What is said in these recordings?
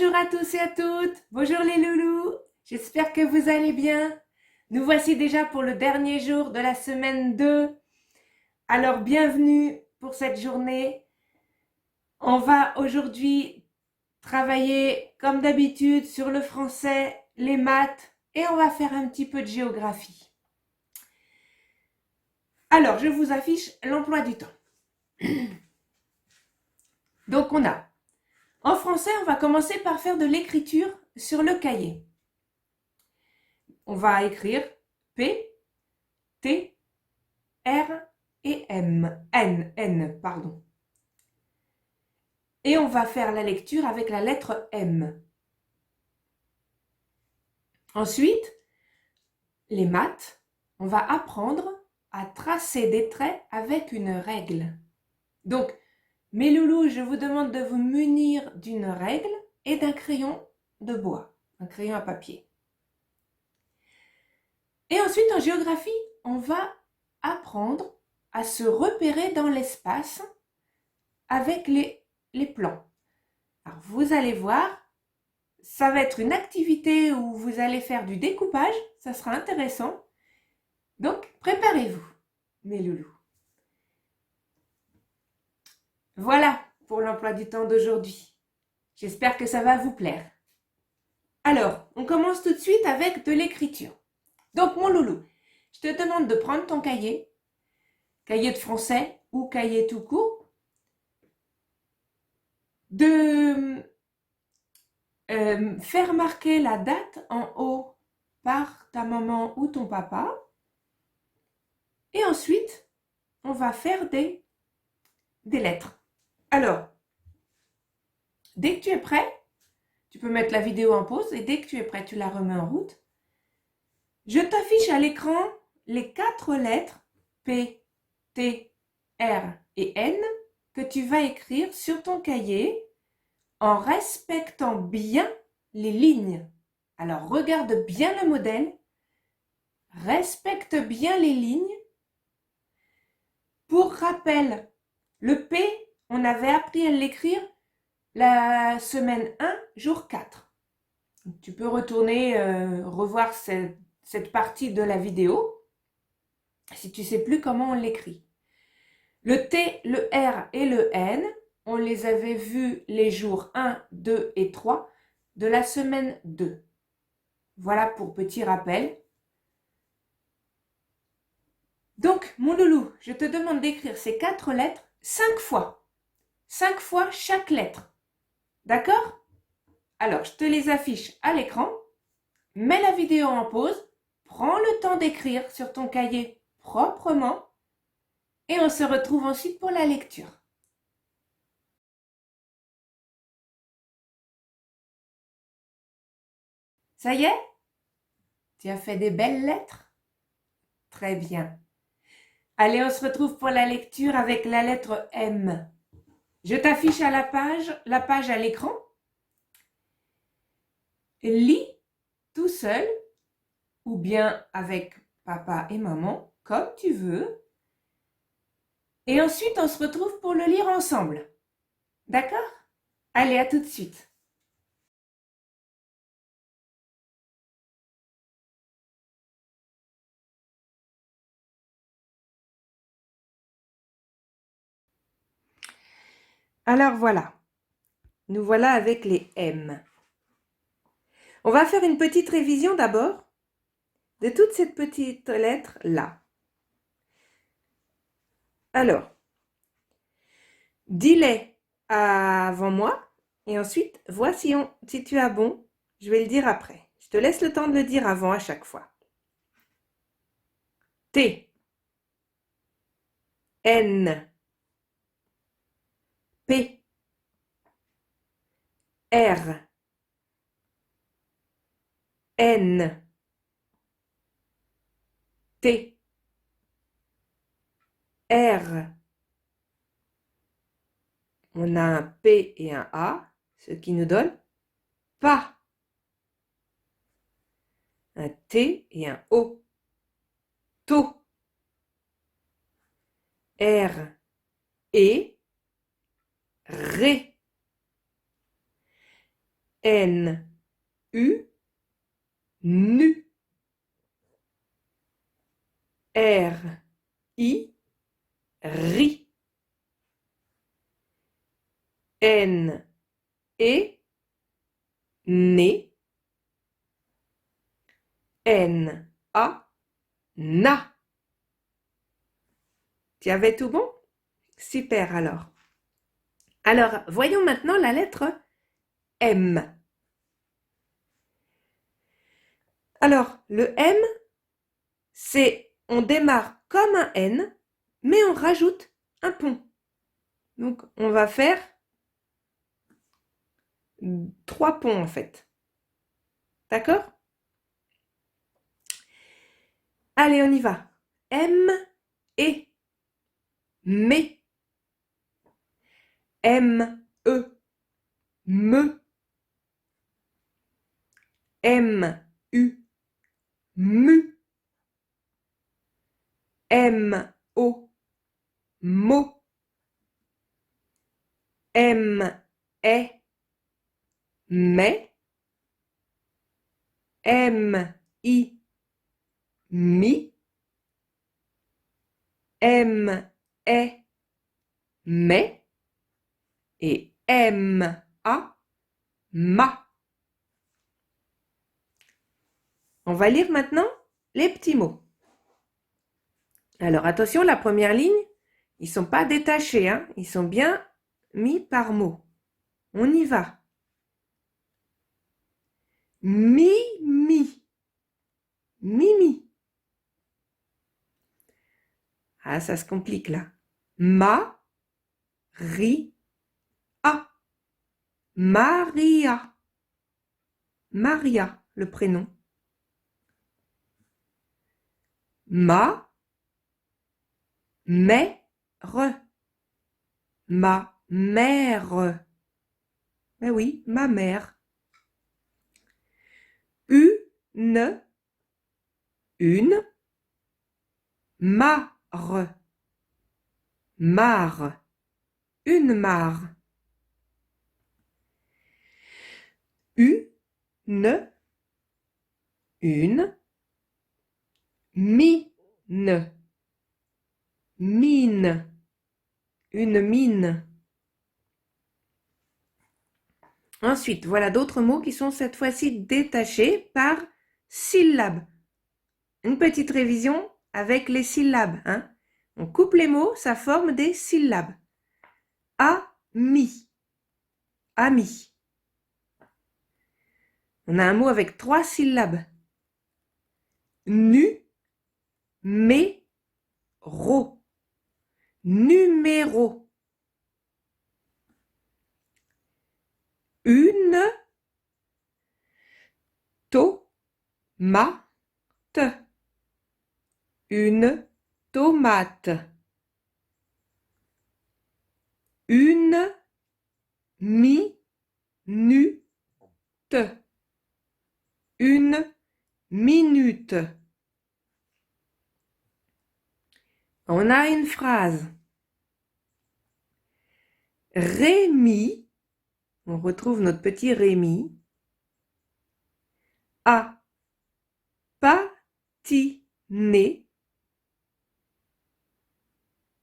Bonjour à tous et à toutes, bonjour les loulous, j'espère que vous allez bien. Nous voici déjà pour le dernier jour de la semaine 2. Alors bienvenue pour cette journée. On va aujourd'hui travailler comme d'habitude sur le français, les maths et on va faire un petit peu de géographie. Alors je vous affiche l'emploi du temps. Donc en français, on va commencer par faire de l'écriture sur le cahier. On va écrire P, T, R et N, pardon. Et on va faire la lecture avec la lettre M. Ensuite, les maths, on va apprendre à tracer des traits avec une règle. Donc, mes loulous, je vous demande de vous munir d'une règle et d'un crayon de bois, un crayon à papier. Et ensuite, en géographie, on va apprendre à se repérer dans l'espace avec les plans. Alors, vous allez voir, ça va être une activité où vous allez faire du découpage, ça sera intéressant. Donc, préparez-vous, mes loulous. Voilà pour l'emploi du temps d'aujourd'hui. J'espère que ça va vous plaire. Alors, on commence tout de suite avec de l'écriture. Donc, mon loulou, je te demande de prendre ton cahier, cahier de français ou cahier tout court, de faire marquer la date en haut par ta maman ou ton papa. Et ensuite, on va faire des lettres. Alors, dès que tu es prêt, tu peux mettre la vidéo en pause et dès que tu es prêt, tu la remets en route. Je t'affiche à l'écran les 4 lettres P, T, R et N que tu vas écrire sur ton cahier en respectant bien les lignes. Alors, regarde bien le modèle, respecte bien les lignes. Pour rappel, le P, on avait appris à l'écrire la semaine 1, jour 4. Tu peux retourner revoir cette partie de la vidéo si tu ne sais plus comment on l'écrit. Le T, le R et le N, on les avait vus les jours 1, 2 et 3 de la semaine 2. Voilà pour petit rappel. Donc, mon loulou, je te demande d'écrire ces 4 lettres 5 fois. 5 fois chaque lettre. D'accord ? Alors, je te les affiche à l'écran. Mets la vidéo en pause. Prends le temps d'écrire sur ton cahier proprement. Et on se retrouve ensuite pour la lecture. Ça y est ? Tu as fait des belles lettres ? Très bien. Allez, on se retrouve pour la lecture avec la lettre M. Je t'affiche à la page à l'écran. Lis tout seul ou bien avec papa et maman, comme tu veux. Et ensuite, on se retrouve pour le lire ensemble. D'accord ? Allez, à tout de suite. Alors voilà, nous voilà avec les M. On va faire une petite révision d'abord de toutes ces petites lettres-là. Alors, dis-les avant moi et ensuite, vois si tu as bon. Je vais le dire après. Je te laisse le temps de le dire avant à chaque fois. T, N, P, R, N, T, R. On a un P et un A, ce qui nous donne pas. Un T et un O. To. R et Ré. N, U, nu. R, I, ri. N, E, né. N, A, na. Tu avais tout bon? Super alors. Alors, voyons maintenant la lettre M. Alors, le M, c'est, on démarre comme un N, mais on rajoute un pont. Donc, on va faire 3 ponts en fait. D'accord? Allez, on y va. M, et, mais. M, E, me. M, U, mu. M, O, mo. M, E, mais. M, I, mi. M, E, mais. Et M, A, ma. On va lire maintenant les petits mots. Alors attention, la première ligne, ils ne sont pas détachés, hein, ils sont bien mis par mot. On y va. Mi, mi. Mimi. Ah, ça se complique là. Ma, ri, a. Maria. Maria, le prénom. Ma, mère. Ma mère. Eh oui, ma mère. Une. Une. Mare. Mare. Une mare. Une. Une. Mine. Mine. Une mine. Ensuite, voilà d'autres mots qui sont cette fois-ci détachés par syllabes. Une petite révision avec les syllabes. Hein. On coupe les mots, ça forme des syllabes. Ami. Ami. On a un mot avec 3 syllabes. Nu, mé, ro. Numéro. Une, tomate. Une tomate. Une minute. Une minute. On a une phrase. Rémi, on retrouve notre petit Rémi, a patiné.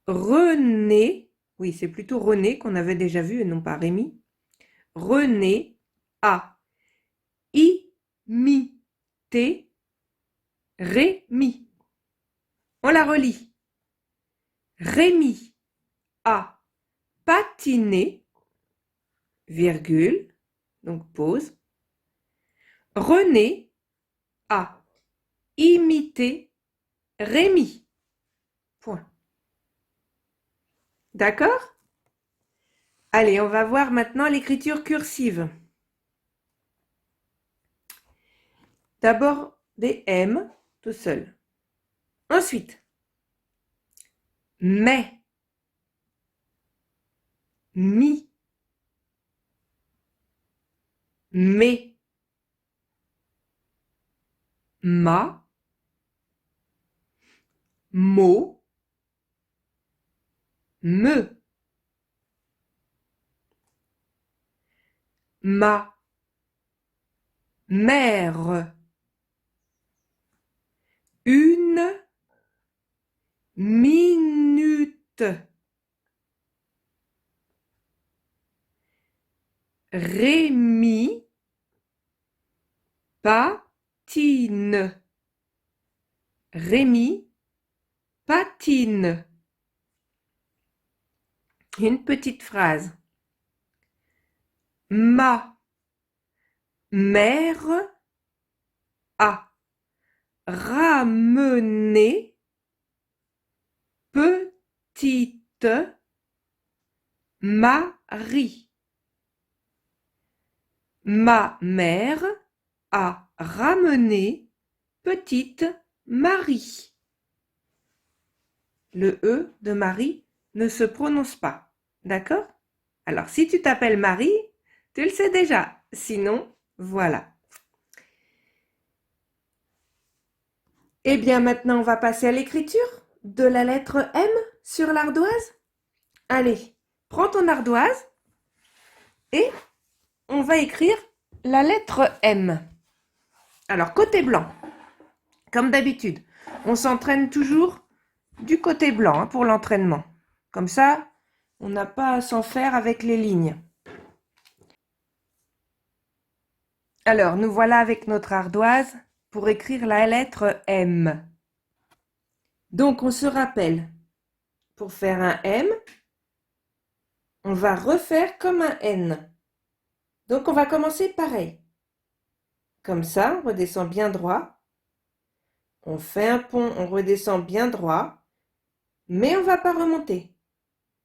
René, oui, c'est plutôt René qu'on avait déjà vu et non pas Rémi. René a imité Rémi. On la relit. Rémi a patiné, virgule, donc pause. René a imité Rémi. Point. D'accord? Allez, on va voir maintenant l'écriture cursive. D'abord des M tout seul. Ensuite, mais, mi, mais, ma, mo, me, ma, mère, une minute, Rémi patine, Rémi patine. Une petite phrase. Ma mère a ramené petite Marie. Ma mère a ramené petite Marie. Le E de Marie ne se prononce pas. D'accord? Alors, si tu t'appelles Marie, tu le sais déjà. Sinon, voilà. Eh bien, maintenant, on va passer à l'écriture de la lettre M sur l'ardoise. Allez, prends ton ardoise et on va écrire la lettre M. Alors, côté blanc, comme d'habitude, on s'entraîne toujours du côté blanc pour l'entraînement. Comme ça, on n'a pas à s'en faire avec les lignes. Alors, nous voilà avec notre ardoise pour écrire la lettre M. Donc, on se rappelle, pour faire un M, on va refaire comme un N. Donc, on va commencer pareil. Comme ça, on redescend bien droit. On fait un pont, on redescend bien droit. Mais on ne va pas remonter.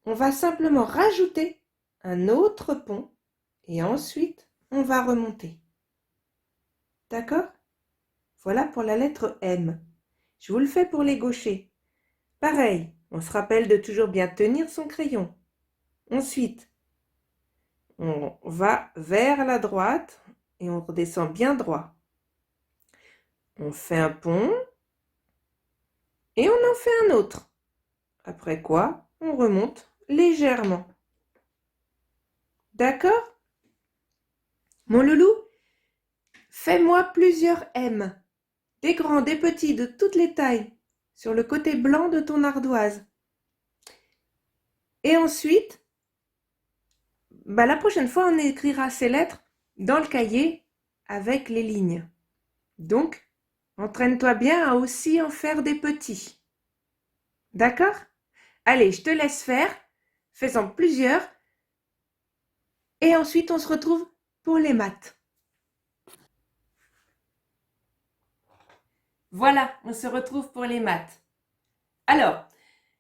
On va simplement rajouter un autre pont et ensuite, on va remonter. D'accord? Voilà pour la lettre M. Je vous le fais pour les gauchers. Pareil, on se rappelle de toujours bien tenir son crayon. Ensuite, on va vers la droite et on redescend bien droit. On fait un pont et on en fait un autre. Après quoi, on remonte légèrement. D'accord? Mon loulou, fais-moi plusieurs M, des grands, des petits, de toutes les tailles, sur le côté blanc de ton ardoise. Et ensuite, la prochaine fois, on écrira ces lettres dans le cahier avec les lignes. Donc, entraîne-toi bien à aussi en faire des petits. D'accord? Allez, je te laisse faire. Fais-en plusieurs. Et ensuite, on se retrouve pour les maths. Voilà, on se retrouve pour les maths. Alors,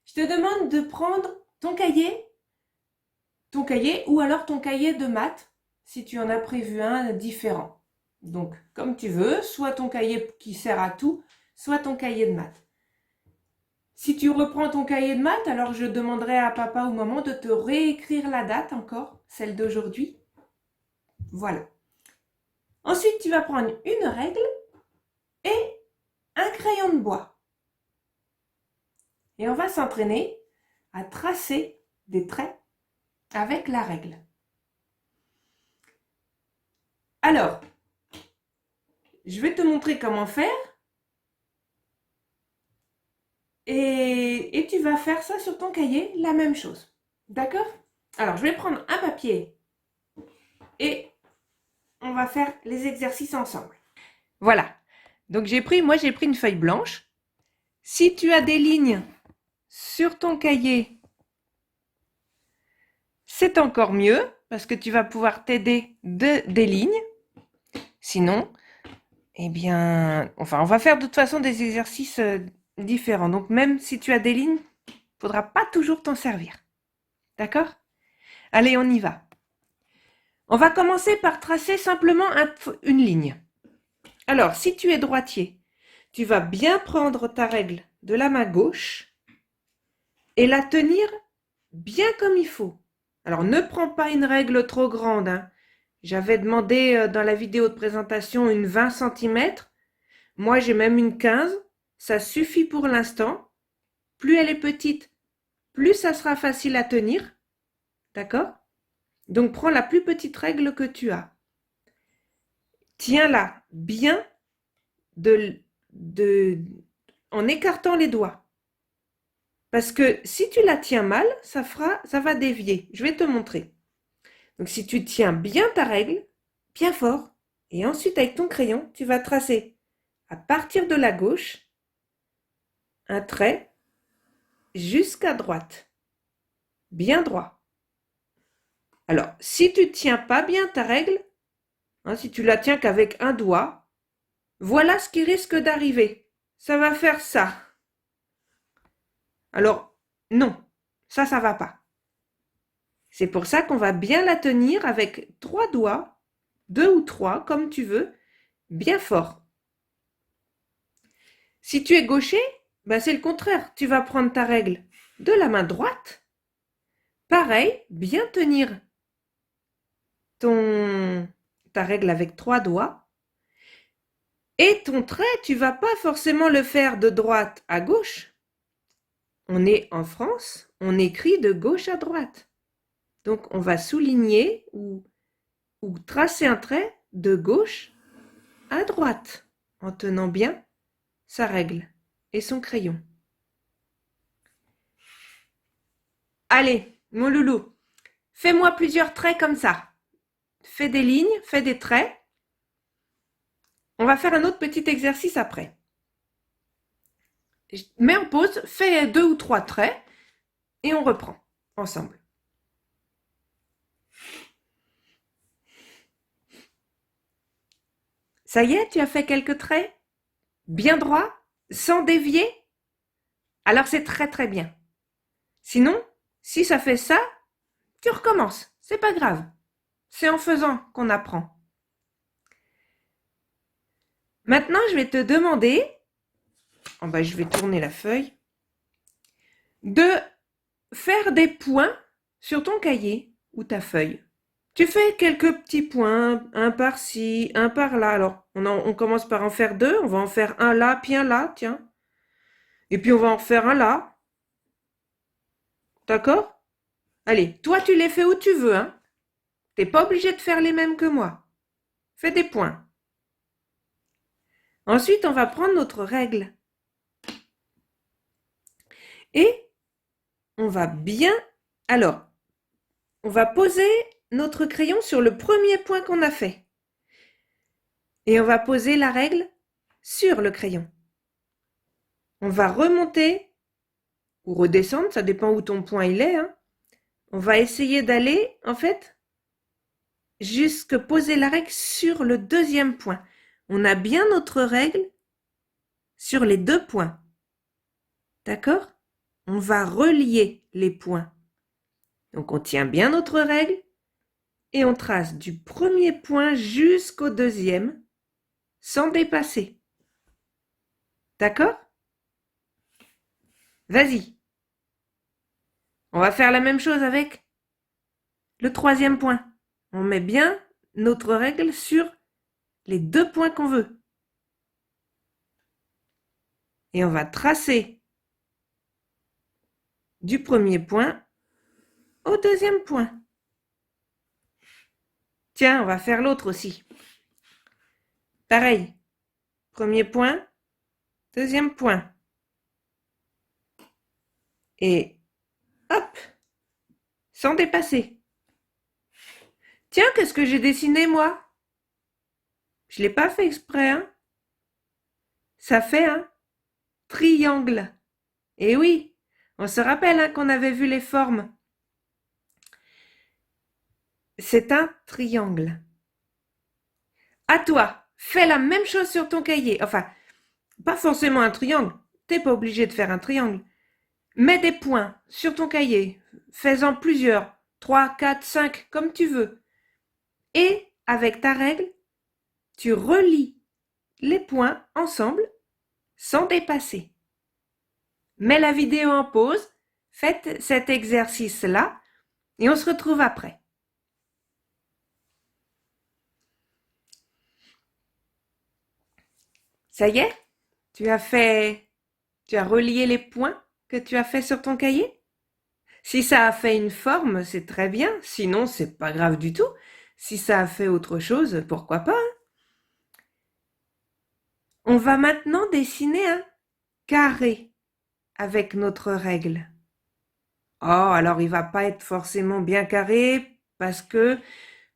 je te demande de prendre ton cahier ou alors ton cahier de maths, si tu en as prévu un différent. Donc, comme tu veux, soit ton cahier qui sert à tout, soit ton cahier de maths. Si tu reprends ton cahier de maths, alors je demanderai à papa ou maman de te réécrire la date encore, celle d'aujourd'hui. Voilà. Ensuite, tu vas prendre une règle et un crayon de bois. Et on va s'entraîner à tracer des traits avec la règle. Alors, je vais te montrer comment faire et tu vas faire ça sur ton cahier, la même chose. D'accord? Alors, je vais prendre un papier et on va faire les exercices ensemble. Voilà. Donc, moi, j'ai pris une feuille blanche. Si tu as des lignes sur ton cahier, c'est encore mieux parce que tu vas pouvoir t'aider des lignes. Sinon, eh bien, enfin, on va faire de toute façon des exercices différents. Donc, même si tu as des lignes, il ne faudra pas toujours t'en servir. D'accord? Allez, on y va. On va commencer par tracer simplement une ligne. Alors, si tu es droitier, tu vas bien prendre ta règle de la main gauche et la tenir bien comme il faut. Alors, ne prends pas une règle trop grande, hein. J'avais demandé dans la vidéo de présentation une 20 cm. Moi, j'ai même une 15. Ça suffit pour l'instant. Plus elle est petite, plus ça sera facile à tenir. D'accord? Donc, prends la plus petite règle que tu as. tiens-la bien en écartant les doigts. Parce que si tu la tiens mal, ça va dévier. Je vais te montrer. Donc si tu tiens bien ta règle, bien fort, et ensuite avec ton crayon, tu vas tracer à partir de la gauche un trait jusqu'à droite. Bien droit. Alors, si tu ne tiens pas bien ta règle, si tu la tiens qu'avec un doigt, voilà ce qui risque d'arriver. Ça va faire ça. Alors, non, ça va pas. C'est pour ça qu'on va bien la tenir avec 3 doigts, 2 ou 3, comme tu veux, bien fort. Si tu es gaucher, c'est le contraire. Tu vas prendre ta règle de la main droite. Pareil, bien tenir ta règle avec 3 doigts. Et ton trait, tu vas pas forcément le faire de droite à gauche. On est en France, on écrit de gauche à droite. Donc on va souligner ou tracer un trait de gauche à droite en tenant bien sa règle et son crayon. Allez, mon loulou, fais-moi plusieurs traits comme ça. Fais des lignes, fais des traits. On va faire un autre petit exercice après. Mets en pause, fais 2 ou 3 traits et on reprend ensemble. Ça y est, tu as fait quelques traits? Bien droit, sans dévier? Alors c'est très très bien. Sinon, si ça fait ça, tu recommences. C'est pas grave. C'est en faisant qu'on apprend. Maintenant, je vais te demander, je vais tourner la feuille, de faire des points sur ton cahier ou ta feuille. Tu fais quelques petits points, un par-ci, un par-là. Alors, on commence par en faire 2. On va en faire un là, puis un là, tiens. Et puis, on va en faire un là. D'accord? Allez, toi, tu les fais où tu veux, hein. T'es pas obligé de faire les mêmes que moi. Fais des points. Ensuite, on va prendre notre règle. Et on va bien... Alors, on va poser notre crayon sur le premier point qu'on a fait. Et on va poser la règle sur le crayon. On va remonter ou redescendre, ça dépend où ton point il est. Hein. On va essayer d'aller, en fait, jusque poser la règle sur le deuxième point. On a bien notre règle sur les 2 points. D'accord? On va relier les points. Donc on tient bien notre règle et on trace du premier point jusqu'au deuxième sans dépasser. D'accord? Vas-y. On va faire la même chose avec le troisième point. On met bien notre règle sur les 2 points qu'on veut. Et on va tracer du premier point au deuxième point. Tiens, on va faire l'autre aussi. Pareil. Premier point, deuxième point. Et hop, sans dépasser. Tiens, qu'est-ce que j'ai dessiné, moi? Je ne l'ai pas fait exprès, hein? Ça fait un triangle. Et oui, on se rappelle hein, qu'on avait vu les formes. C'est un triangle. À toi, fais la même chose sur ton cahier. Enfin, pas forcément un triangle. T'es pas obligé de faire un triangle. Mets des points sur ton cahier. Fais-en plusieurs. 3, 4, 5, comme tu veux. Et avec ta règle, tu relis les points ensemble sans dépasser. Mets la vidéo en pause, faites cet exercice-là et on se retrouve après. Ça y est? Tu as relié les points que tu as fait sur ton cahier? Si ça a fait une forme, c'est très bien, sinon c'est pas grave du tout. Si ça a fait autre chose, pourquoi pas? Hein? On va maintenant dessiner un carré avec notre règle. Oh, alors il va pas être forcément bien carré parce que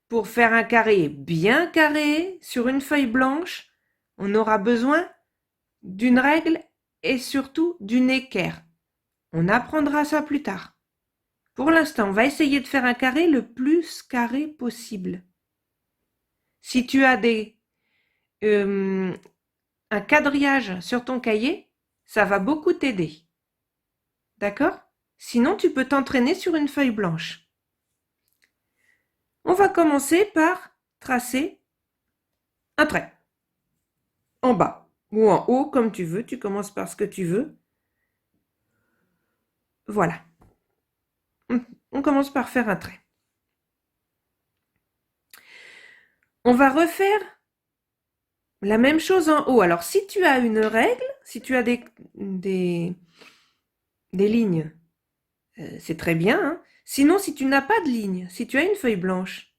pour faire un carré bien carré sur une feuille blanche, on aura besoin d'une règle et surtout d'une équerre. On apprendra ça plus tard. Pour l'instant, on va essayer de faire un carré le plus carré possible. Si tu as un quadrillage sur ton cahier, ça va beaucoup t'aider. D'accord? Sinon, tu peux t'entraîner sur une feuille blanche. On va commencer par tracer un trait. En bas ou en haut, comme tu veux. Tu commences par ce que tu veux. Voilà. On commence par faire un trait. On va refaire la même chose en haut. Alors, si tu as une règle, si tu as des lignes, c'est très bien. Hein. Sinon, si tu n'as pas de ligne, si tu as une feuille blanche,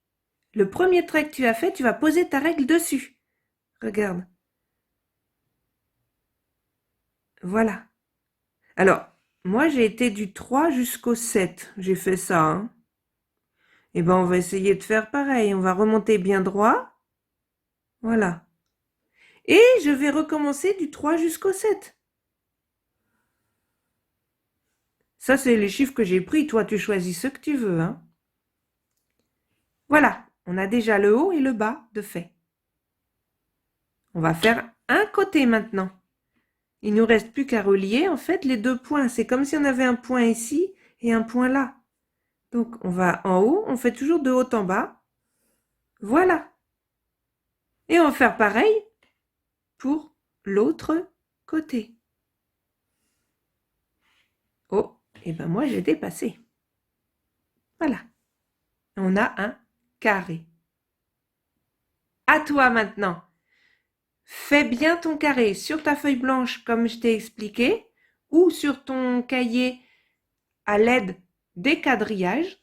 le premier trait que tu as fait, tu vas poser ta règle dessus. Regarde. Voilà. Alors, moi, j'ai été du 3 jusqu'au 7. J'ai fait ça. Hein. Eh bien, on va essayer de faire pareil. On va remonter bien droit. Voilà. Et je vais recommencer du 3 jusqu'au 7. Ça, c'est les chiffres que j'ai pris. Toi, tu choisis ce que tu veux. Hein. Voilà. On a déjà le haut et le bas de fait. On va faire un côté maintenant. Il ne nous reste plus qu'à relier, en fait, les deux points. C'est comme si on avait un point ici et un point là. Donc, on va en haut, on fait toujours de haut en bas. Voilà. Et on va faire pareil pour l'autre côté. Oh, et ben moi, j'ai dépassé. Voilà. On a un carré. À toi maintenant. Fais bien ton carré sur ta feuille blanche comme je t'ai expliqué ou sur ton cahier à l'aide des quadrillages.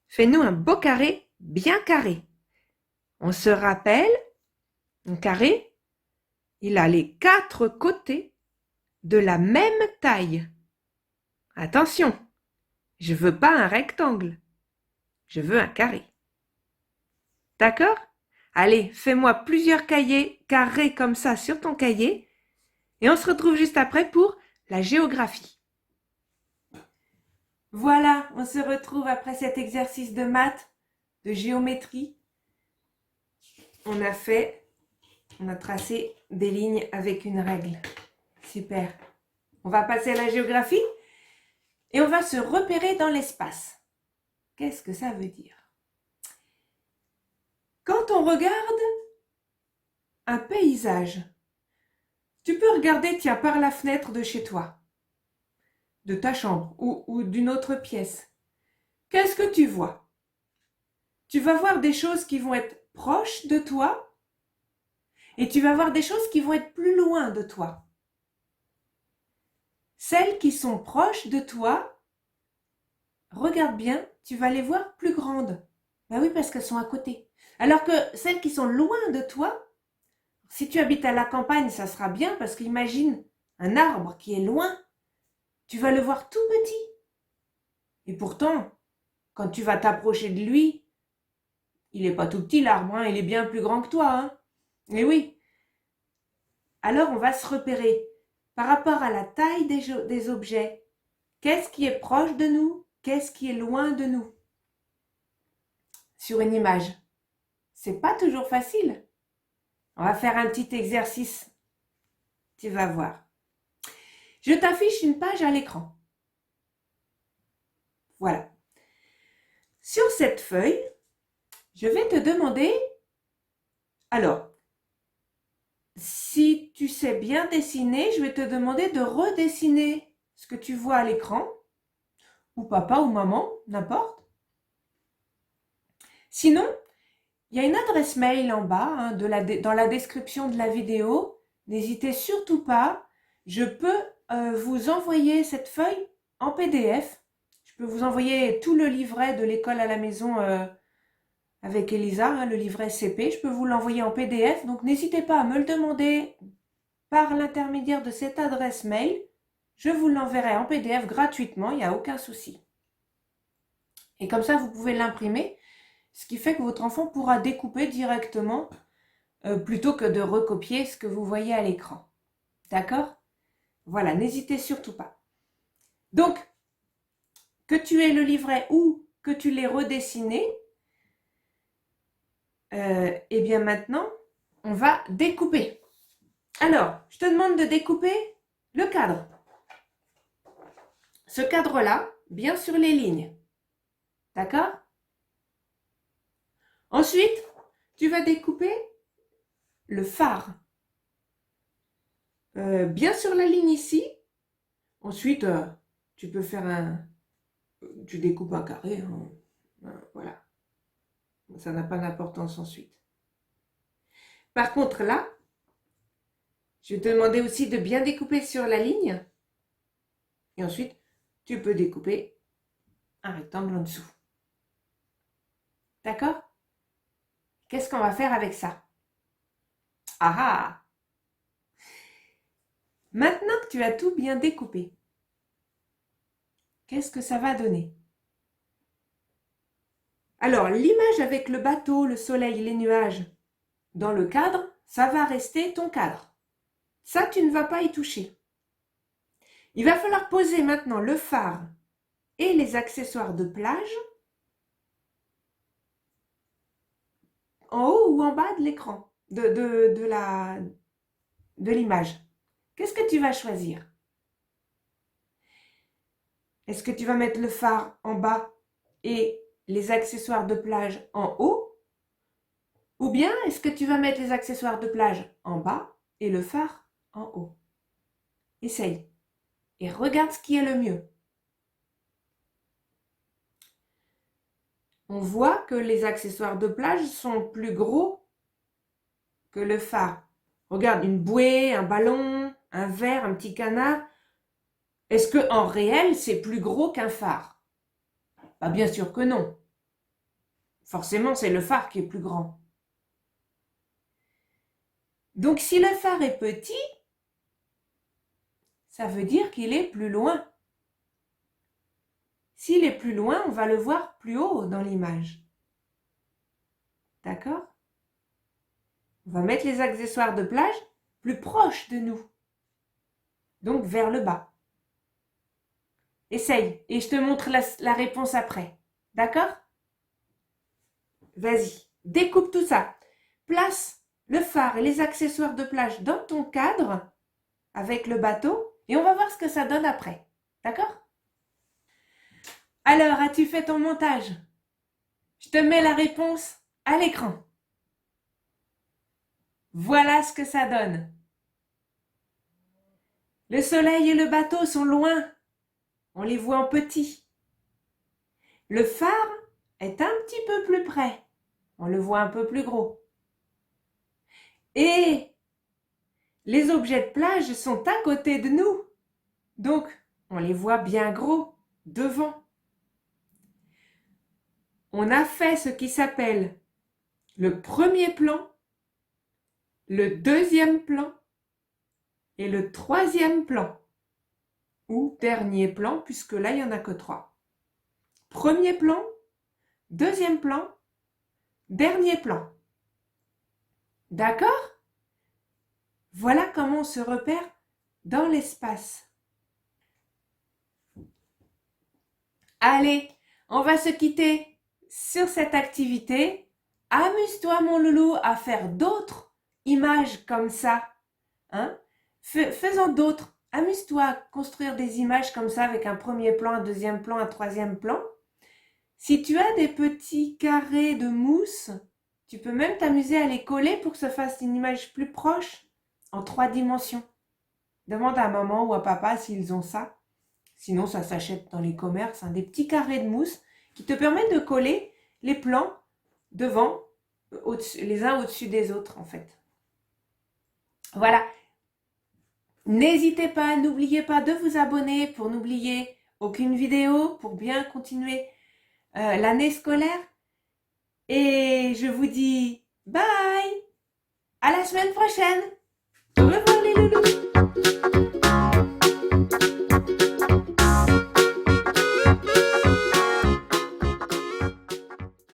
Fais-nous un beau carré bien carré. On se rappelle, un carré, il a les 4 côtés de la même taille. Attention, je veux pas un rectangle, je veux un carré. D'accord? Allez, fais-moi plusieurs cahiers carrés comme ça sur ton cahier et on se retrouve juste après pour la géographie. Voilà, on se retrouve après cet exercice de maths, de géométrie. On a tracé des lignes avec une règle. Super. On va passer à la géographie et on va se repérer dans l'espace. Qu'est-ce que ça veut dire? Quand on regarde un paysage, tu peux regarder, tiens, par la fenêtre de chez toi, de ta chambre ou d'une autre pièce. Qu'est-ce que tu vois? Tu vas voir des choses qui vont être proches de toi et tu vas voir des choses qui vont être plus loin de toi. Celles qui sont proches de toi, regarde bien, tu vas les voir plus grandes. Ben oui, parce qu'elles sont à côté. Alors que celles qui sont loin de toi, si tu habites à la campagne, ça sera bien parce qu'imagine un arbre qui est loin, tu vas le voir tout petit. Et pourtant, quand tu vas t'approcher de lui, il n'est pas tout petit l'arbre, hein, il est bien plus grand que toi. Hein. Et oui. Alors on va se repérer par rapport à la taille des objets. Qu'est-ce qui est proche de nous? Qu'est-ce qui est loin de nous? Sur une image. C'est pas toujours facile. On va faire un petit exercice. Tu vas voir. Je t'affiche une page à l'écran. Voilà. Sur cette feuille, je vais te demander, alors, si tu sais bien dessiner, je vais te demander de redessiner ce que tu vois à l'écran, ou papa ou maman, n'importe. Sinon, il y a une adresse mail en bas, hein, dans la description de la vidéo. N'hésitez surtout pas, je peux vous envoyer cette feuille en PDF. Je peux vous envoyer tout le livret de l'école à la maison avec Elisa, hein, le livret CP. Je peux vous l'envoyer en PDF, donc n'hésitez pas à me le demander par l'intermédiaire de cette adresse mail, je vous l'enverrai en PDF gratuitement, il n'y a aucun souci. Et comme ça, vous pouvez l'imprimer, ce qui fait que votre enfant pourra découper directement plutôt que de recopier ce que vous voyez à l'écran. D'accord? Voilà, n'hésitez surtout pas. Donc, que tu aies le livret ou que tu l'aies redessiné, et bien maintenant, on va découper. Alors, je te demande de découper le cadre. Ce cadre-là, bien sur les lignes. D'accord? Ensuite, tu vas découper le phare. Bien sur la ligne ici. Ensuite, tu peux faire tu découpes un carré. Voilà. Ça n'a pas d'importance ensuite. Par contre, là, je vais te demander aussi de bien découper sur la ligne. Et ensuite, tu peux découper un rectangle en dessous. D'accord? Qu'est-ce qu'on va faire avec ça? Ah ah! Maintenant que tu as tout bien découpé, qu'est-ce que ça va donner? Alors, l'image avec le bateau, le soleil, les nuages dans le cadre, ça va rester ton cadre. Ça, tu ne vas pas y toucher. Il va falloir poser maintenant le phare et les accessoires de plage en haut ou en bas de l'écran, de l'image. Qu'est-ce que tu vas choisir? Est-ce que tu vas mettre le phare en bas et les accessoires de plage en haut? Ou bien est-ce que tu vas mettre les accessoires de plage en bas et le phare en haut? Essaye et regarde ce qui est le mieux. On voit que les accessoires de plage sont plus gros que le phare. Regarde, une bouée, un ballon, un verre, un petit canard. Est-ce que en réel, c'est plus gros qu'un phare? Bah, bien sûr que non. Forcément, c'est le phare qui est plus grand. Donc, si le phare est petit, ça veut dire qu'il est plus loin. S'il est plus loin, on va le voir plus haut dans l'image. D'accord? On va mettre les accessoires de plage plus proches de nous. Donc, vers le bas. Essaye et je te montre la réponse après. D'accord? Vas-y, découpe tout ça. Place le phare et les accessoires de plage dans ton cadre avec le bateau et on va voir ce que ça donne après. D'accord? Alors, as-tu fait ton montage? Je te mets la réponse à l'écran. Voilà ce que ça donne. Le soleil et le bateau sont loin. On les voit en petit. Le phare est un petit peu plus près. On le voit un peu plus gros. Et les objets de plage sont à côté de nous. Donc, on les voit bien gros devant. On a fait ce qui s'appelle le premier plan, le deuxième plan et le troisième plan. Ou dernier plan, puisque là, il n'y en a que 3. Premier plan, deuxième plan, dernier plan. D'accord? Voilà comment on se repère dans l'espace. Allez, on va se quitter sur cette activité. Amuse-toi, mon loulou, à faire d'autres images comme ça. Hein? Faisons d'autres. Amuse-toi à construire des images comme ça avec un premier plan, un deuxième plan, un troisième plan. Si tu as des petits carrés de mousse, tu peux même t'amuser à les coller pour que ça fasse une image plus proche en 3 dimensions. Demande à maman ou à papa s'ils ont ça. Sinon, ça s'achète dans les commerces, des petits carrés de mousse qui te permettent de coller les plans devant, les uns au-dessus des autres en fait. Voilà. N'hésitez pas, n'oubliez pas de vous abonner pour n'oublier aucune vidéo, pour bien continuer l'année scolaire. Et je vous dis bye, à la semaine prochaine. Au revoir.